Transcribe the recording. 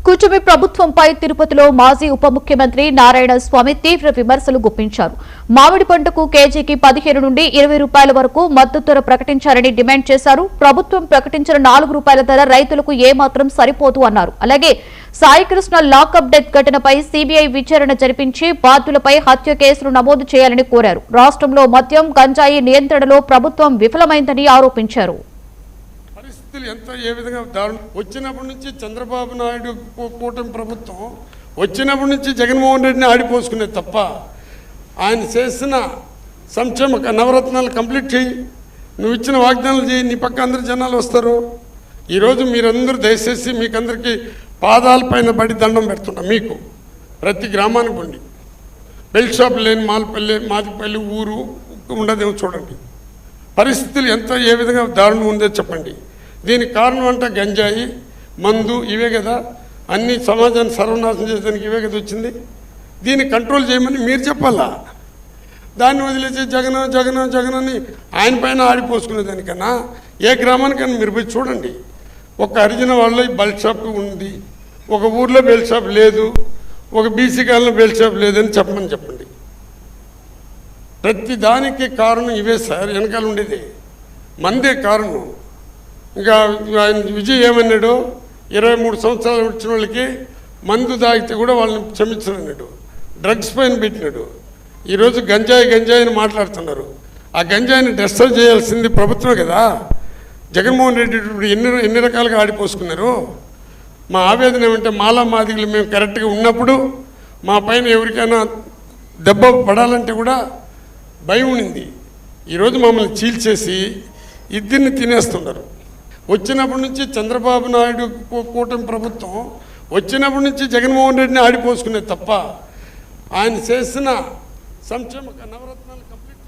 కూటమి ప్రభుత్వంపై తిరుపతిలో మాజీ ఉప ముఖ్యమంత్రి నారాయణ స్వామి తీవ్ర విమర్శలు గుప్పించారు. మామిడి పంటకు కేజీకి 15 నుండి 20 రూపాయల వరకు మద్దతు ధర ప్రకటించారని డిమాండ్ చేశారు. ప్రభుత్వం ప్రకటించిన 4 రూపాయల ధర రైతులకు ఏమాత్రం సరిపోదు అన్నారు. అలాగే సాయికృష్ణ లాకప్ డెత్ ఘటనపై సీబీఐ విచారణ జరిపించి బాధ్యులపై హత్య కేసులు నమోదు చేయాలని కోరారు. రాష్ట్రంలో మద్యం, గంజాయి నియంత్రణలో ప్రభుత్వం విఫలమైందని ఆరోపించారు. ఏ విధంగా వచ్చినప్పటి నుంచి చంద్రబాబు నాయుడు కూటమి ప్రభుత్వం వచ్చినప్పటి నుంచి జగన్మోహన్ రెడ్డిని ఆడిపోసుకునే తప్ప ఆయన చేసిన సంక్షేమ నవరత్నాలు కంప్లీట్ చేయి, నువ్వు ఇచ్చిన వాగ్దానాలు చేయి, నీ పక్క అందరు జనాలు వస్తారు. ఈరోజు మీరందరూ దయచేసి మీకందరికీ పాదాలపైన బడి దండం పెడుతున్నా. మీకు ప్రతి గ్రామానికి ఉండి బెల్ట్ షాప్ లేని మాలపల్లి మాదిపల్లి ఊరు ఉండదేమో చూడండి. పరిస్థితులు ఏ విధంగా దారుణం ఉందో చెప్పండి. దీనికి కారణం అంటే గంజాయి, మందు ఇవే కదా, అన్ని సమాజాన్ని సర్వనాశనం చేసేదానికి ఇవే కదా వచ్చింది. దీన్ని కంట్రోల్ చేయమని మీరు చెప్పాలా? దాన్ని వదిలేసి జగన్ జగన్ జగన్ అని ఆయన పైన ఆడిపోసుకునేదానికన్నా ఏ గ్రామానికైనా మీరు పోయి చూడండి. ఒక హరిజన వాళ్ళలో బెల్ట్ షాప్ ఉంది, ఒక ఊర్లో బెల్ట్ షాప్ లేదు, ఒక బీసీ కాలంలో బెల్ట్ షాప్ లేదని చెప్పండి. ప్రతి దానికి కారణం ఇవే సార్, వెనకాల ఉండేది మందే కారణం. ఇంకా ఆయన విజయ్ ఏమన్నాడు, 23 సంవత్సరాలు వచ్చిన వాళ్ళకి మందు తాగితే కూడా వాళ్ళని క్షమించనన్నాడు, డ్రగ్స్ పైన పెట్టినాడు. ఈరోజు గంజాయిని మాట్లాడుతున్నారు. ఆ గంజాయిని డెస్ట్రాయ్ చేయాల్సింది ప్రభుత్వమే కదా. జగన్మోహన్ రెడ్డి ఇప్పుడు ఎన్ని రకాలుగా ఆడిపోసుకున్నారు. మా ఆవేదన ఏమంటే మాదిగలు మేము కరెక్ట్గా ఉన్నప్పుడు మా పైన ఎవరికైనా దెబ్బ పడాలంటే కూడా భయం ఉండింది. ఈరోజు మమ్మల్ని చీల్చేసి ఇద్దరిని తినేస్తున్నారు. వచ్చినప్పటి నుంచి చంద్రబాబు నాయుడు కూటమి ప్రభుత్వం వచ్చినప్పటి నుంచి జగన్మోహన్ రెడ్డిని ఆడిపోసుకునే తప్ప ఆయన చేసిన సంక్షేమ నవరత్నాలు కంప్లీట్